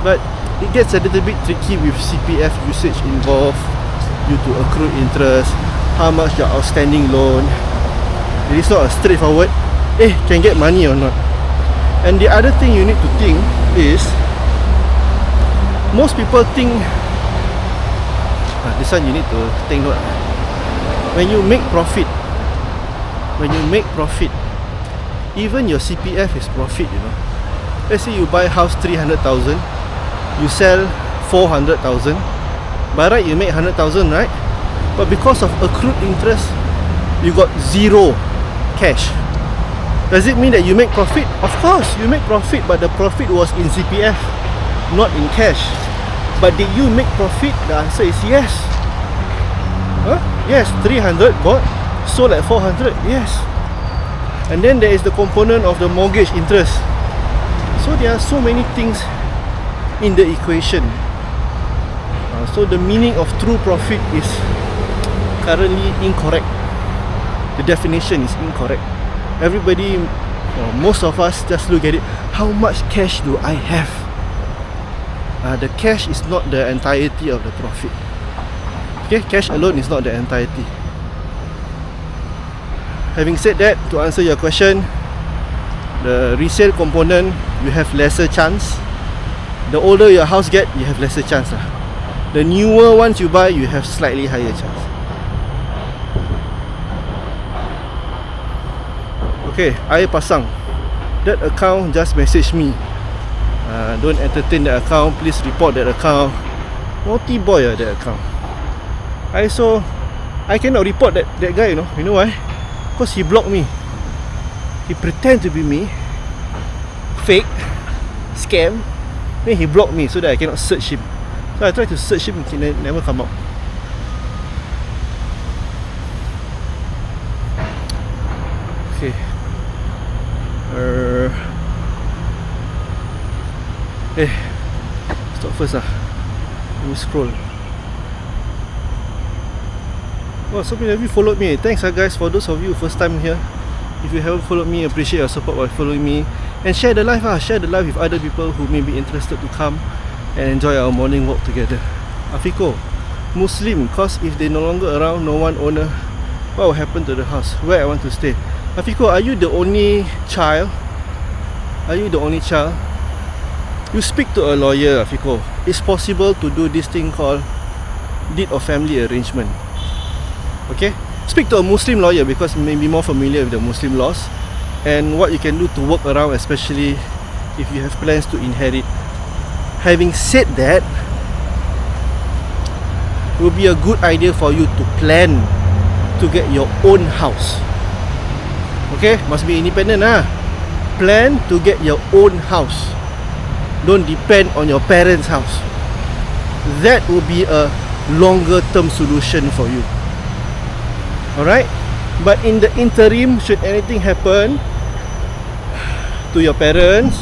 but it gets a little bit tricky with CPF usage involved due to accrued interest, how much your outstanding loan. It is not a straightforward, can get money or not. And the other thing you need to think is, most people think, this one you need to take note. When you make profit, even your CPF is profit, you know. Let's say you buy house 300,000, you sell 400,000. By right you make 100,000, right? But because of accrued interest, you got zero cash. Does it mean that you make profit? Of course you make profit, but the profit was in CPF, not in cash. But did you make profit? The answer is yes. Yes, 300 bought, sold at 400. Yes. And then there is the component of the mortgage interest. So there are so many things in the equation. So the meaning of true profit is currently incorrect. The definition is incorrect. Everybody, most of us just look at it, how much cash do I have? The cash is not the entirety of the profit. Okay, cash alone is not the entirety. Having said that, to answer your question, the resale component, you have lesser chance. The older your house get, you have lesser chance. The newer ones you buy, you have slightly higher chance. Okay, air pasang. That account just message me. Don't entertain that account. Please report that account. Naughty boy that account. I cannot report that guy, you know. You know why? Because he blocked me. He pretend to be me, fake, scam. Then he blocked me so that I cannot search him. So I tried to search him, he never come up. Okay. Stop first lah. Let me scroll. Well, so many of you followed me. Thanks guys, for those of you first time here. If you haven't followed me, appreciate your support by following me. And share the live share the live with other people who may be interested to come and enjoy our morning walk together. Afiko, Muslim, cause if they no longer around, no one owner, what will happen to the house? Where I want to stay? Afiko, are you the only child? Are you the only child? You speak to a lawyer, Afiko. It's possible to do this thing called deed of family arrangement. Okay? Speak to a Muslim lawyer because you may be more familiar with the Muslim laws and what you can do to work around, especially if you have plans to inherit. Having said that, it will be a good idea for you to plan to get your own house. Okay? Must be independent Plan to get your own house. Don't depend on your parents' house. That will be a longer term solution for you. Alright? But in the interim, should anything happen to your parents,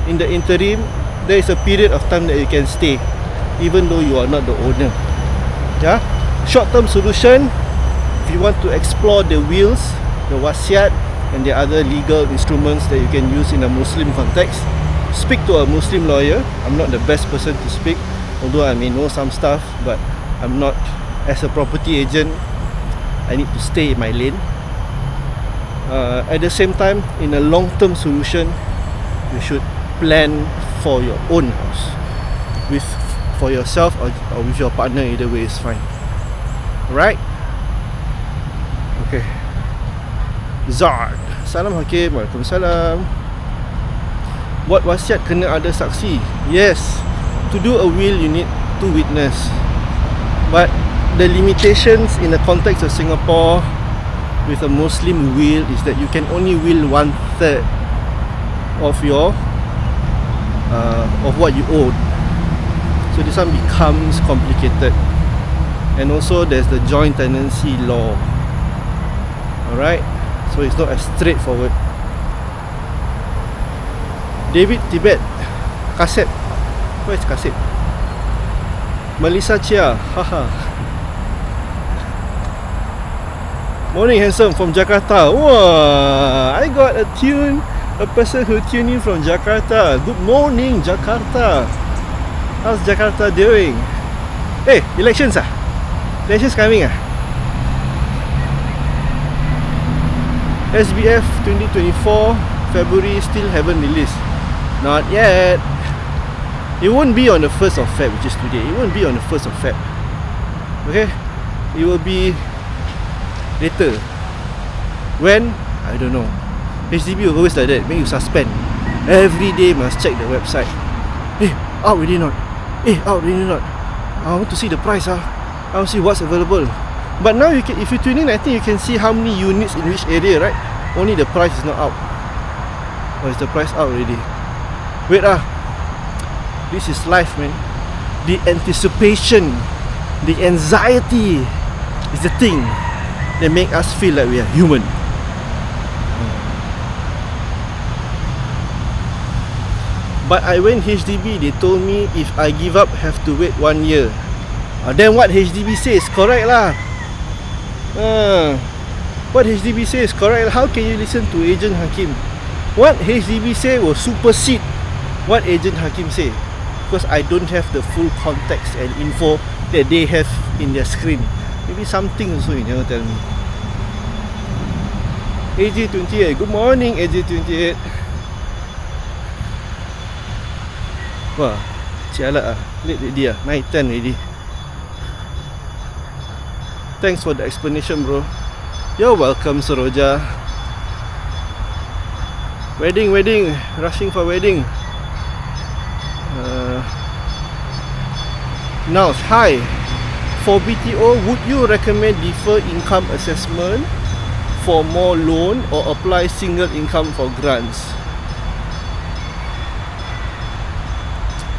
in the interim, there is a period of time that you can stay, even though you are not the owner. Yeah? Short-term solution, if you want to explore the wills, the wasiat, and the other legal instruments that you can use in a Muslim context, speak to a Muslim lawyer. I'm not the best person to speak, Although I may know some stuff, but I'm not, as a property agent, I need to stay in my lane. At the same time, in a long-term solution, you should plan for your own house, for yourself or with your partner. Either way is fine. Right? Okay. Zard. Salam Hakim. Waalaikumsalam. Buat wasiat kena ada saksi. Yes. To do a will, you need 2 witness. But the limitations in the context of Singapore with a Muslim will is that you can only will 1/3 of your of what you own. So this one becomes complicated. And also there's the joint tenancy law. Alright, so it's not as straightforward. David Tibet, kaset. Where is kaset? Melissa Chia, haha. Morning handsome from Jakarta. Wah, I got a person who tuned in from Jakarta. Good morning Jakarta. How's Jakarta doing? Hey, elections ah? Elections coming ah? SBF 2024 February still haven't released. Not yet. It won't be on the 1st of Feb, which is today. It won't be on the 1st of Feb. Okay? It will be later. When? I don't know. HDB will always like that, make you suspend. Every day must check the website. Out already not? Out already not? I want to see the price I want to see what's available. But now you can, if you tune in, I think you can see how many units in which area, right? Only the price is not out. Or is the price out already? Wait this is life, man. The anticipation, the anxiety is the thing that make us feel like we are human. But I went HDB, they told me if I give up, have to wait 1 year. Then what HDB says correct lah. What HDB says correct. How can you listen to Agent Hakim? What HDB say will supersede what Agent Hakim say, because I don't have the full context and info that they have in their screen. Maybe something also you never tell me. AJ28, good morning AJ28. Wah, cialat late already 9:10 already. Thanks for the explanation, bro. You're welcome, Soroja. Wedding, rushing for wedding. Now, hi. For BTO, would you recommend deferred income assessment for more loan or apply single income for grants?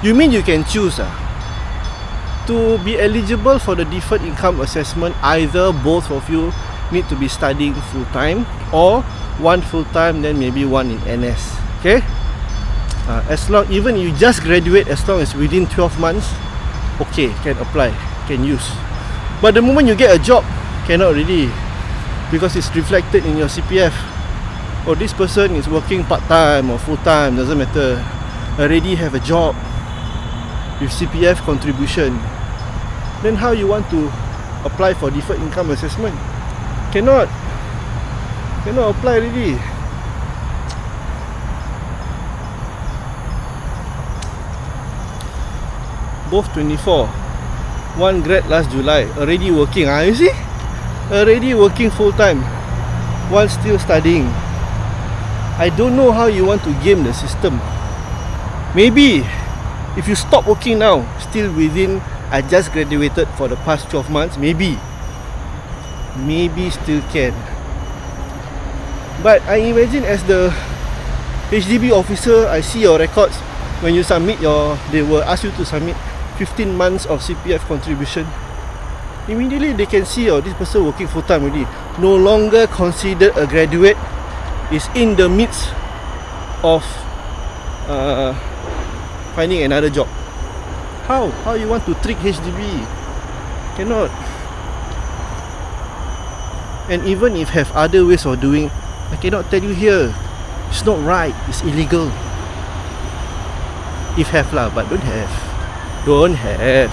You mean you can choose to be eligible for the deferred income assessment? Either both of you need to be studying full time, or one full time then maybe one in NS. Okay, as long, even you just graduate, as long as within 12 months, okay, can apply, can use. But the moment you get a job, cannot really, because it's reflected in your CPF. Or this person is working part time or full time, doesn't matter, already have a job with CPF contribution. Then how you want to apply for deferred income assessment? Cannot apply already. Both 24. One grad last July, already working. You see? Already working full time, while still studying. I don't know how you want to game the system. Maybe if you stop working now, still within, I just graduated for the past 12 months, maybe still can. But I imagine as the HDB officer, I see your records. When you submit they will ask you to submit 15 months of CPF contribution. Immediately they can see, this person working full time already, no longer considered a graduate, is in the midst of finding another job. How you want to trick HDB? Cannot. And even if have other ways of doing, I cannot tell you here. It's not right, it's illegal. If have lah, but don't have. Don't have.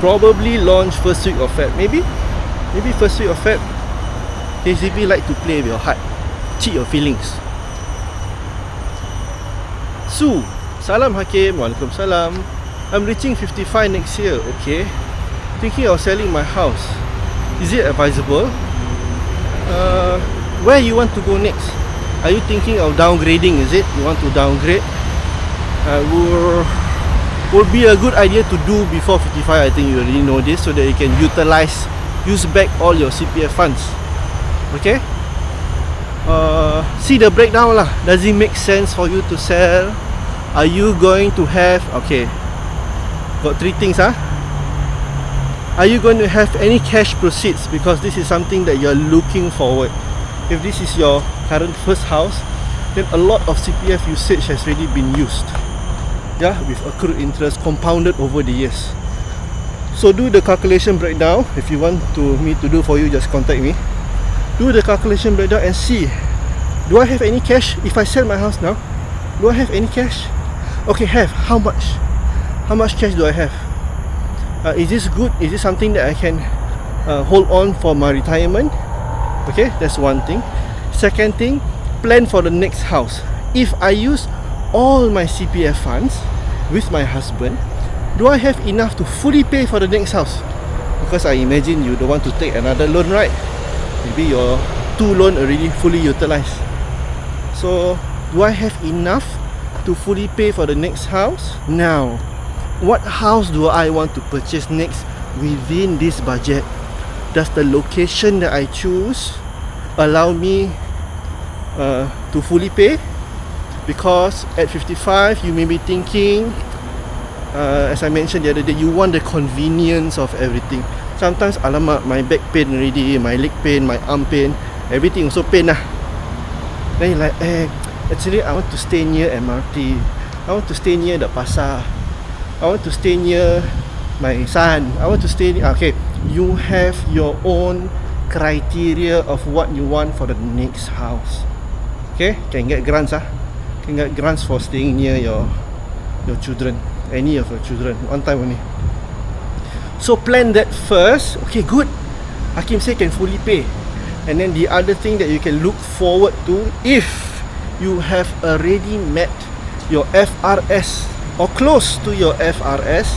Probably launch first week of Feb. Maybe first week of Feb. HDB like to play with your heart, cheat your feelings. Su, salam Hakim. Waalaikumsalam. I'm reaching 55 next year. Okay. Thinking of selling my house. Is it advisable? Where you want to go next? Are you thinking of downgrading? Is it? You want to downgrade? Would be a good idea to do before 55. I think you already know this, so that you can use back all your CPF funds. Okay. See the breakdown lah. Does it make sense for you to sell? Are you going to have, okay, got three things Are you going to have any cash proceeds? Because this is something that you're looking forward. If this is your current first house, then a lot of CPF usage has already been used. Yeah, with accrued interest compounded over the years. So do the calculation breakdown. If you want me to do for you, just contact me. Do the calculation breakdown and see, do I have any cash if I sell my house now? Do I have any cash? Okay, have. How much? How much cash do I have? Is this good? Is this something that I can hold on for my retirement? Okay, that's one thing. Second thing, plan for the next house. If I use all my CPF funds with my husband, do I have enough to fully pay for the next house? Because I imagine you don't want to take another loan, right? Maybe your 2 loan already fully utilized. So do I have enough to fully pay for the next house? Now, what house do I want to purchase next within this budget? Does the location that I choose allow me to fully pay? Because at 55, you may be thinking, as I mentioned the other day, you want the convenience of everything. Sometimes, alamak, my back pain already, my leg pain, my arm pain, everything also pain lah. Then you're like, actually I want to stay near MRT. I want to stay near the pasar. I want to stay near my son. I want to stay near... Okay, you have your own criteria of what you want for the next house. Okay, can get grants can get grants for staying near your children, any of your children, one time only. So plan that first. Okay, good. Hakim say can fully pay. And then the other thing that you can look forward to, if you have already met your FRS or close to your FRS,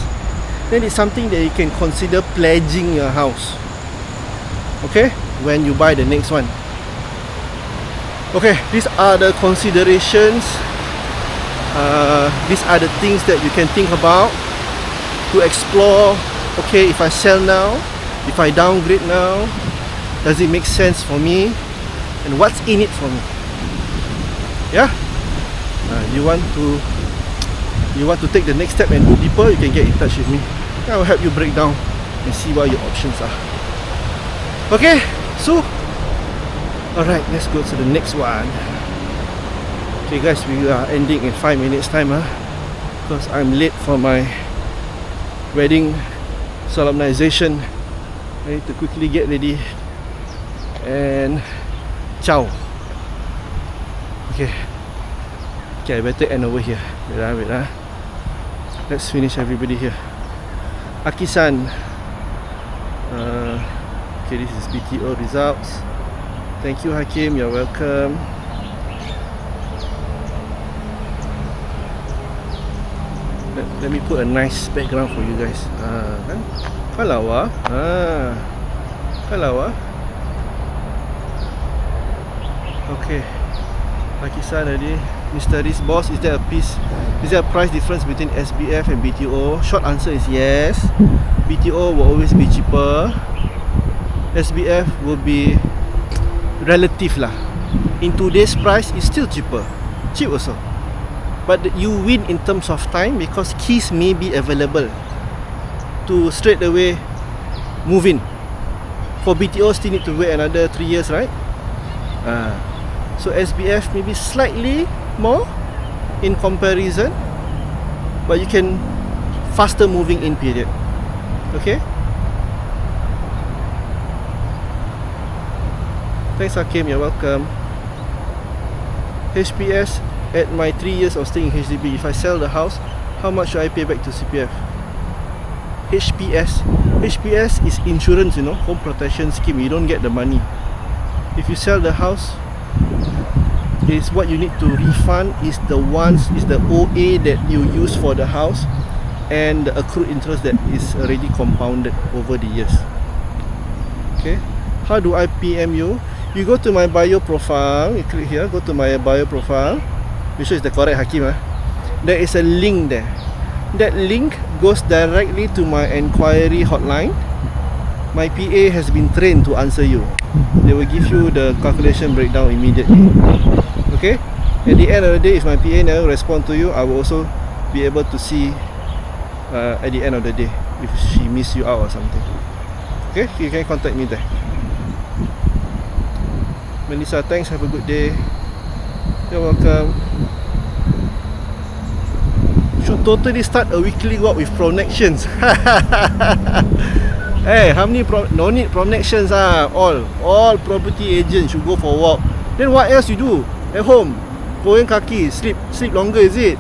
then it's something that you can consider pledging your house. Okay, when you buy the next one. Okay, these are the considerations. These are the things that you can think about to explore. Okay, if I sell now, if I downgrade now, does it make sense for me? And what's in it for me? Yeah? You want to take the next step and go deeper, you can get in touch with me. I will help you break down and see what your options are. Okay, so alright, let's go to the next one. Okay guys, we are ending in 5 minutes time because I'm late for my wedding solemnization. I need to quickly get ready and ciao. Okay, I better end over here. Wait. Let's finish everybody here. Aki-san. Okay, this is BTO results. Thank you, Hakim. You're welcome. Let me put a nice background for you guys. Kalau okay. Hakim tadi, Mr. Riz boss, is there a price difference between SBF and BTO? Short answer is yes. BTO will always be cheaper. SBF will be relative lah. In today's price, it's still cheaper. Cheap also. But you win in terms of time because keys may be available to straight away move in. For BTO, still need to wait another 3 years, right? So SBF maybe slightly more in comparison, but you can faster moving in period. Okay. Thanks Hakim, you're welcome. HPS at my 3 years of staying in HDB. If I sell the house, how much should I pay back to CPF? HPS is insurance, you know, home protection scheme. You don't get the money. If you sell the house, is what you need to refund is the OA that you use for the house and the accrued interest that is already compounded over the years. Okay, how do I PM you? You go to my bio profile, you click here, go to my bio profile, make sure it's the correct Hakim. There is a link there. That link goes directly to my enquiry hotline. My PA has been trained to answer you. They will give you the calculation breakdown immediately. Okay? At the end of the day, if my PA never respond to you, I will also be able to see at the end of the day if she miss you out or something. Okay? You can contact me there. Melissa, thanks. Have a good day. You're welcome. Should totally start a weekly walk with connections. Hey, how many no need connections all property agents should go for a walk. Then what else you do at home? Going kaki, sleep longer, is it?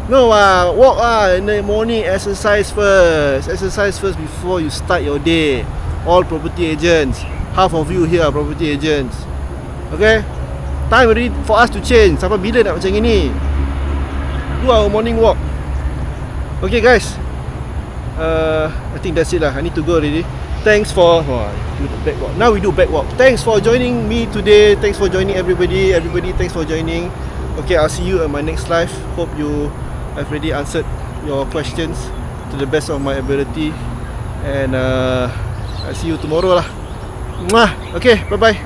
No, walk in the morning, exercise first before you start your day. All property agents, half of you here are property agents. Okay, time already for us to change. Sampai bila nak macam ini? Do our morning walk. Okay guys, I think that's it lah. I need to go already. Thanks for do the back walk. Now we do back walk. Thanks for joining me today. Thanks for joining everybody. Thanks for joining. Okay, I'll see you at my next live. Hope you have already answered your questions to the best of my ability. And I'll see you tomorrow lah. Mwah. Okay, bye bye.